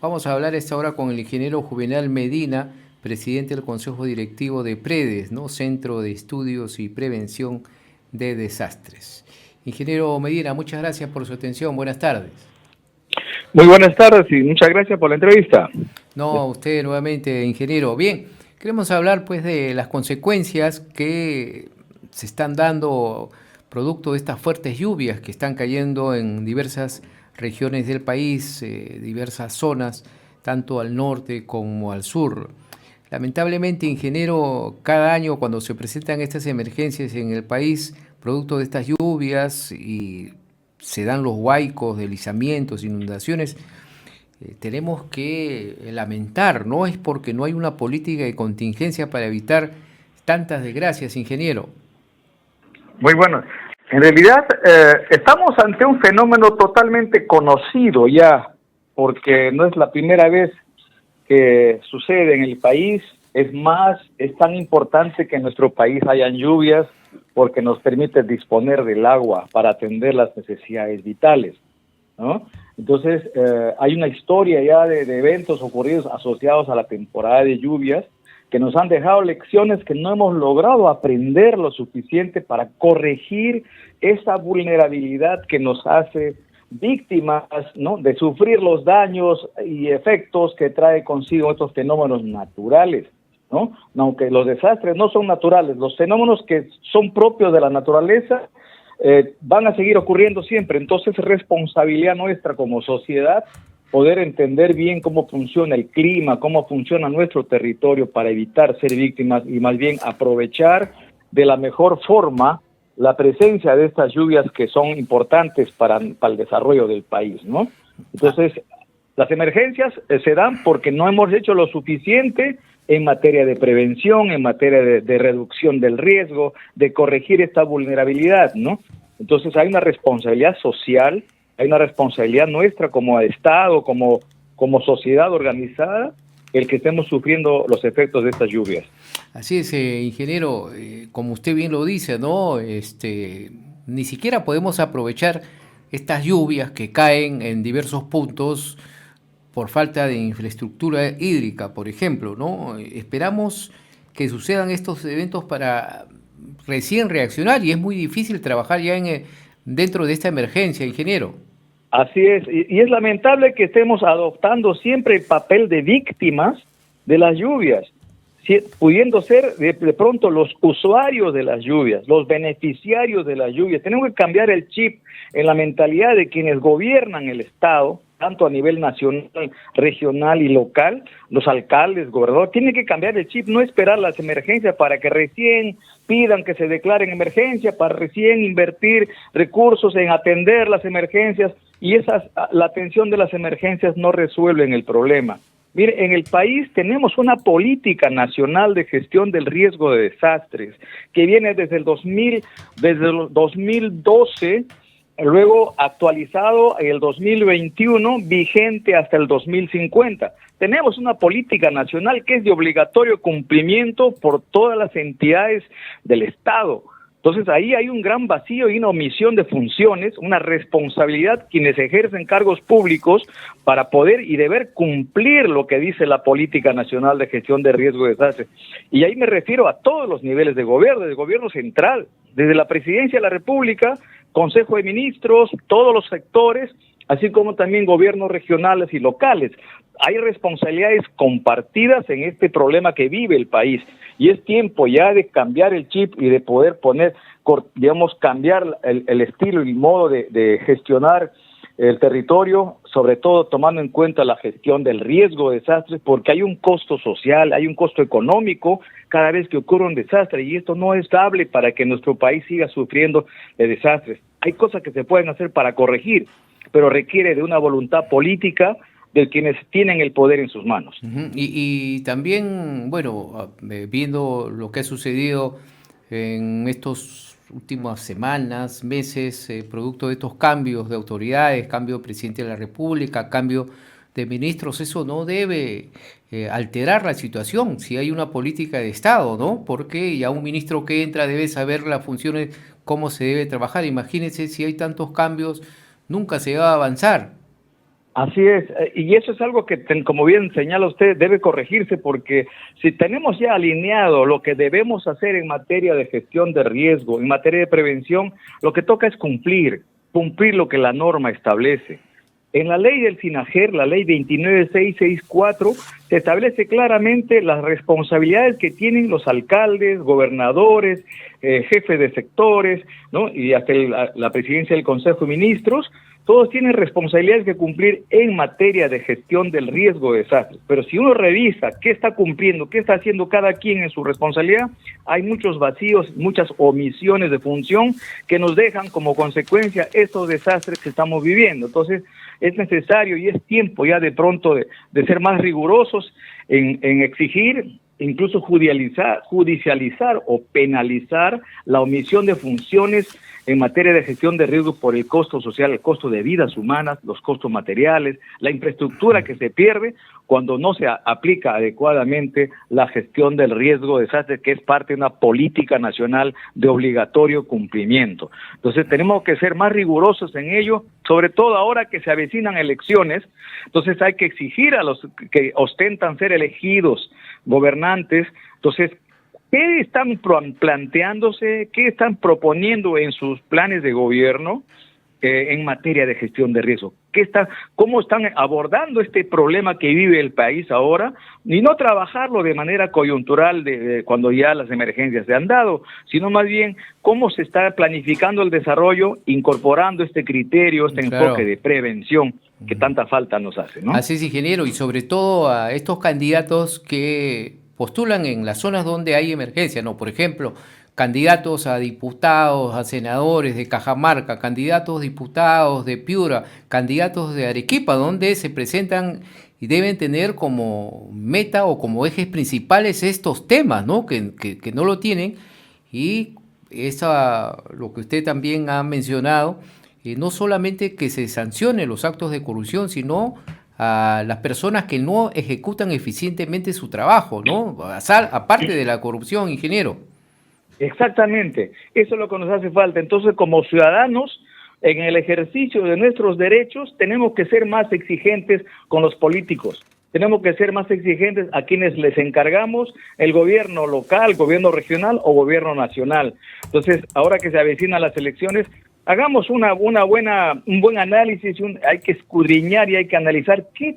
Vamos a hablar esta hora con el ingeniero Juvenal Medina, presidente del Consejo Directivo de PREDES, ¿no? Centro de Estudios y Prevención de Desastres. Ingeniero Medina, muchas gracias por su atención. Buenas tardes. Muy buenas tardes y muchas gracias por la entrevista. No, usted nuevamente, ingeniero. Bien, queremos hablar pues de las consecuencias que se están dando producto de estas fuertes lluvias que están cayendo en diversas regiones del país, diversas zonas, tanto al norte como al sur. Lamentablemente, ingeniero, cada año cuando se presentan estas emergencias en el país, producto de estas lluvias y se dan los huaicos, deslizamientos, inundaciones, tenemos que lamentar, no es porque no hay una política de contingencia para evitar tantas desgracias, ingeniero. Muy bueno. En realidad, estamos ante un fenómeno totalmente conocido ya, porque no es la primera vez que sucede en el país. Es más, es tan importante que en nuestro país hayan lluvias porque nos permite disponer del agua para atender las necesidades vitales, ¿no? Entonces, hay una historia ya de eventos ocurridos asociados a la temporada de lluvias que nos han dejado lecciones que no hemos logrado aprender lo suficiente para corregir esa vulnerabilidad que nos hace víctimas, ¿no?, de sufrir los daños y efectos que trae consigo estos fenómenos naturales, ¿no? Aunque los desastres no son naturales, los fenómenos que son propios de la naturaleza van a seguir ocurriendo siempre. Entonces es responsabilidad nuestra como sociedad poder entender bien cómo funciona el clima, cómo funciona nuestro territorio para evitar ser víctimas y más bien aprovechar de la mejor forma la presencia de estas lluvias que son importantes para el desarrollo del país, ¿no? Entonces, las emergencias se dan porque no hemos hecho lo suficiente en materia de prevención, en materia de reducción del riesgo, de corregir esta vulnerabilidad, ¿no? Entonces hay una responsabilidad social, hay una responsabilidad nuestra como Estado, como sociedad organizada, el que estemos sufriendo los efectos de estas lluvias. Así es, ingeniero, como usted bien lo dice, ¿no? Ni siquiera podemos aprovechar estas lluvias que caen en diversos puntos por falta de infraestructura hídrica, por ejemplo, ¿no? Esperamos que sucedan estos eventos para recién reaccionar y es muy difícil trabajar ya dentro de esta emergencia, ingeniero. Así es, y es lamentable que estemos adoptando siempre el papel de víctimas de las lluvias, pudiendo ser de pronto los usuarios de las lluvias, los beneficiarios de las lluvias. Tenemos que cambiar el chip en la mentalidad de quienes gobiernan el Estado, tanto a nivel nacional, regional y local, los alcaldes, gobernadores, tienen que cambiar el chip, no esperar las emergencias para que recién pidan que se declaren emergencia, para recién invertir recursos en atender las emergencias, y la atención de las emergencias no resuelven el problema. Mire, en el país tenemos una política nacional de gestión del riesgo de desastres que viene desde el 2012, luego actualizado en el 2021, vigente hasta el 2050. Tenemos una política nacional que es de obligatorio cumplimiento por todas las entidades del Estado. Entonces ahí hay un gran vacío y una omisión de funciones, una responsabilidad quienes ejercen cargos públicos para poder y deber cumplir lo que dice la Política Nacional de Gestión de Riesgo de Desastres. Y ahí me refiero a todos los niveles de gobierno, desde el gobierno central, desde la Presidencia de la República, Consejo de Ministros, todos los sectores, así como también gobiernos regionales y locales. Hay responsabilidades compartidas en este problema que vive el país y es tiempo ya de cambiar el chip y de poder cambiar el estilo y el modo de gestionar el territorio, sobre todo tomando en cuenta la gestión del riesgo de desastres, porque hay un costo social, hay un costo económico cada vez que ocurre un desastre y esto no es estable para que nuestro país siga sufriendo de desastres. Hay cosas que se pueden hacer para corregir, pero requiere de una voluntad política de quienes tienen el poder en sus manos. Y también, bueno, viendo lo que ha sucedido en estos últimas semanas, meses, producto de estos cambios de autoridades, cambio de presidente de la República, cambio de ministros, eso no debe alterar la situación si hay una política de Estado, ¿no? Porque ya un ministro que entra debe saber las funciones, cómo se debe trabajar. Imagínense si hay tantos cambios, nunca se va a avanzar. Así es, y eso es algo que, como bien señala usted, debe corregirse, porque si tenemos ya alineado lo que debemos hacer en materia de gestión de riesgo, en materia de prevención, lo que toca es cumplir lo que la norma establece. En la ley del SINAGER, la ley 29664, se establece claramente las responsabilidades que tienen los alcaldes, gobernadores, jefes de sectores, ¿no? Y hasta la presidencia del Consejo de Ministros. Todos tienen responsabilidades que cumplir en materia de gestión del riesgo de desastres. Pero si uno revisa qué está cumpliendo, qué está haciendo cada quien en su responsabilidad, hay muchos vacíos, muchas omisiones de función que nos dejan como consecuencia estos desastres que estamos viviendo. Entonces, es necesario y es tiempo ya de pronto de ser más rigurosos en exigir, incluso judicializar o penalizar la omisión de funciones en materia de gestión de riesgos por el costo social, el costo de vidas humanas, los costos materiales, la infraestructura que se pierde cuando no se aplica adecuadamente la gestión del riesgo de desastre, que es parte de una política nacional de obligatorio cumplimiento. Entonces tenemos que ser más rigurosos en ello, sobre todo ahora que se avecinan elecciones. Entonces hay que exigir a los que ostentan ser elegidos gobernantes, entonces, ¿qué están planteándose, qué están proponiendo en sus planes de gobierno en materia de gestión de riesgo? ¿Cómo están abordando este problema que vive el país ahora? Y no trabajarlo de manera coyuntural de cuando ya las emergencias se han dado, sino más bien cómo se está planificando el desarrollo, incorporando este criterio, este enfoque de prevención que tanta falta nos hace, ¿no? Así es, ingeniero, y sobre todo a estos candidatos que postulan en las zonas donde hay emergencia, ¿no? Por ejemplo, candidatos a diputados, a senadores de Cajamarca, candidatos diputados de Piura, candidatos de Arequipa, donde se presentan y deben tener como meta o como ejes principales estos temas, ¿no? Que no lo tienen, y lo que usted también ha mencionado, no solamente que se sancione los actos de corrupción, sino a las personas que no ejecutan eficientemente su trabajo, ¿no? Aparte de la corrupción, ingeniero. Exactamente, eso es lo que nos hace falta. Entonces, como ciudadanos, en el ejercicio de nuestros derechos, tenemos que ser más exigentes con los políticos. Tenemos que ser más exigentes a quienes les encargamos, el gobierno local, gobierno regional o gobierno nacional. Entonces, ahora que se avecinan las elecciones, hagamos un buen análisis, hay que escudriñar y hay que analizar qué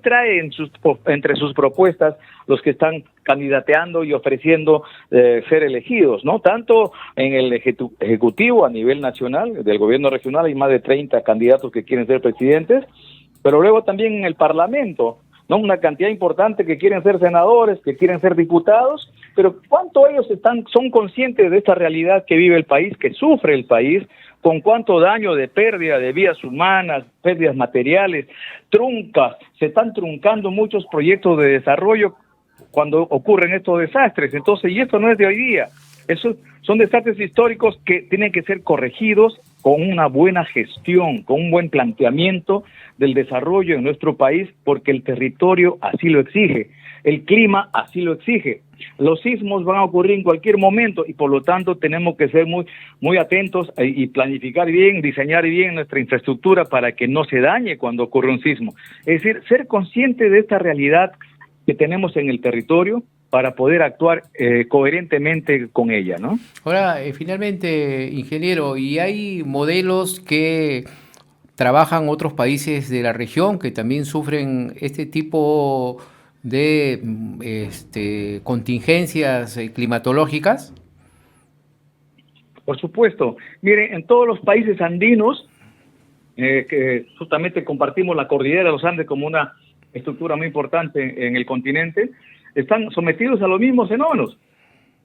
trae entre sus propuestas los que están candidateando y ofreciendo ser elegidos, ¿no? Tanto en el ejecutivo a nivel nacional, del gobierno regional, hay más de 30 candidatos que quieren ser presidentes, pero luego también en el Parlamento, ¿no? Una cantidad importante que quieren ser senadores, que quieren ser diputados, pero ¿cuánto ellos son conscientes de esta realidad que vive el país, que sufre el país, con cuánto daño de pérdida de vidas humanas, pérdidas materiales, se están truncando muchos proyectos de desarrollo cuando ocurren estos desastres? Entonces, y esto no es de hoy día, esos son desastres históricos que tienen que ser corregidos con una buena gestión, con un buen planteamiento del desarrollo en nuestro país, porque el territorio así lo exige, el clima así lo exige. Los sismos van a ocurrir en cualquier momento y por lo tanto tenemos que ser muy atentos y planificar bien, diseñar bien nuestra infraestructura para que no se dañe cuando ocurre un sismo. Es decir, ser consciente de esta realidad que tenemos en el territorio para poder actuar coherentemente con ella, ¿no? Ahora, finalmente, ingeniero, ¿y hay modelos que trabajan otros países de la región que también sufren este tipo de contingencias climatológicas? Por supuesto. Miren, en todos los países andinos, que justamente compartimos la cordillera de los Andes como una estructura muy importante en el continente, están sometidos a los mismos fenómenos.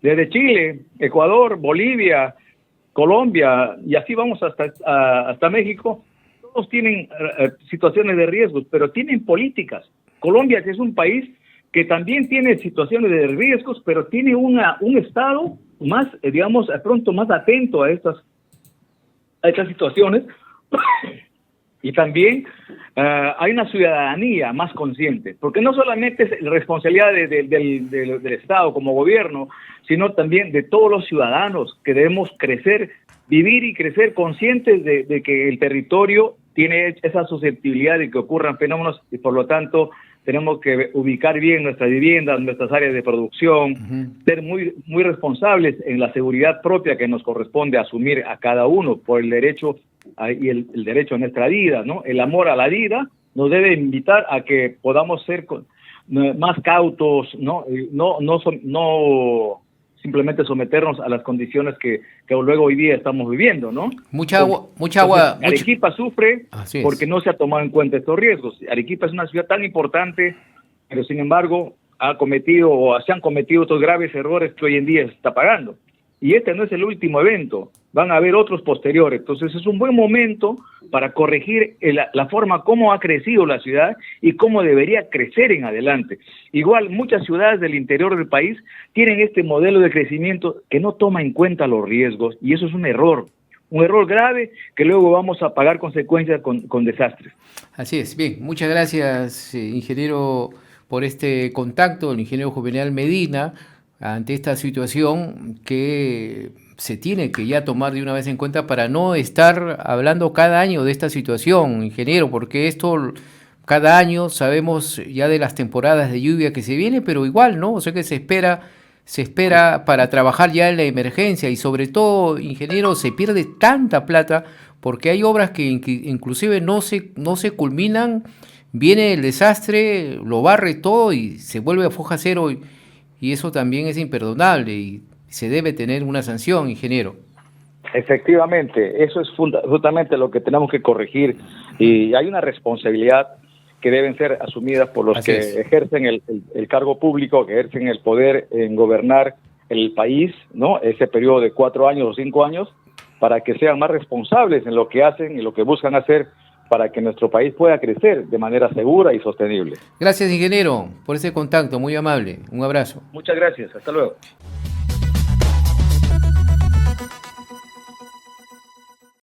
Desde Chile, Ecuador, Bolivia, Colombia, y así vamos hasta México, todos tienen situaciones de riesgos, pero tienen políticas. Colombia, que es un país que también tiene situaciones de riesgos, pero tiene un Estado más, digamos, pronto más atento a estas situaciones, y también hay una ciudadanía más consciente, porque no solamente es responsabilidad del Estado como gobierno, sino también de todos los ciudadanos que debemos vivir y crecer conscientes de que el territorio tiene esa susceptibilidad de que ocurran fenómenos y por lo tanto tenemos que ubicar bien nuestras viviendas, nuestras áreas de producción, ser muy, muy responsables en la seguridad propia que nos corresponde asumir a cada uno por el derecho y el derecho a nuestra vida, ¿no? El amor a la vida nos debe invitar a que podamos ser más cautos, no simplemente someternos a las condiciones que luego hoy día estamos viviendo, ¿no? Mucha agua. Arequipa sufre porque no se ha tomado en cuenta estos riesgos. Arequipa es una ciudad tan importante, pero sin embargo se han cometido estos graves errores que hoy en día se está pagando. Y este no es el último evento, van a haber otros posteriores. Entonces es un buen momento para corregir la forma como ha crecido la ciudad y cómo debería crecer en adelante. Igual muchas ciudades del interior del país tienen este modelo de crecimiento que no toma en cuenta los riesgos y eso es un error grave que luego vamos a pagar consecuencias con desastres. Así es. Bien, muchas gracias, ingeniero, por este contacto, el ingeniero Juvenal Medina, ante esta situación que se tiene que ya tomar de una vez en cuenta para no estar hablando cada año de esta situación, ingeniero, porque esto cada año sabemos ya de las temporadas de lluvia que se viene, pero igual, ¿no? O sea que se espera para trabajar ya en la emergencia y sobre todo, ingeniero, se pierde tanta plata porque hay obras que inclusive no se culminan, viene el desastre, lo barre todo y se vuelve a foja cero y eso también es imperdonable y se debe tener una sanción, ingeniero. Efectivamente, eso es justamente lo que tenemos que corregir y hay una responsabilidad que deben ser asumidas por los que ejercen el cargo público, que ejercen el poder en gobernar el país, ¿no? Ese periodo de 4 años o 5 años, para que sean más responsables en lo que hacen y lo que buscan hacer para que nuestro país pueda crecer de manera segura y sostenible. Gracias, ingeniero, por ese contacto, muy amable. Un abrazo. Muchas gracias, hasta luego.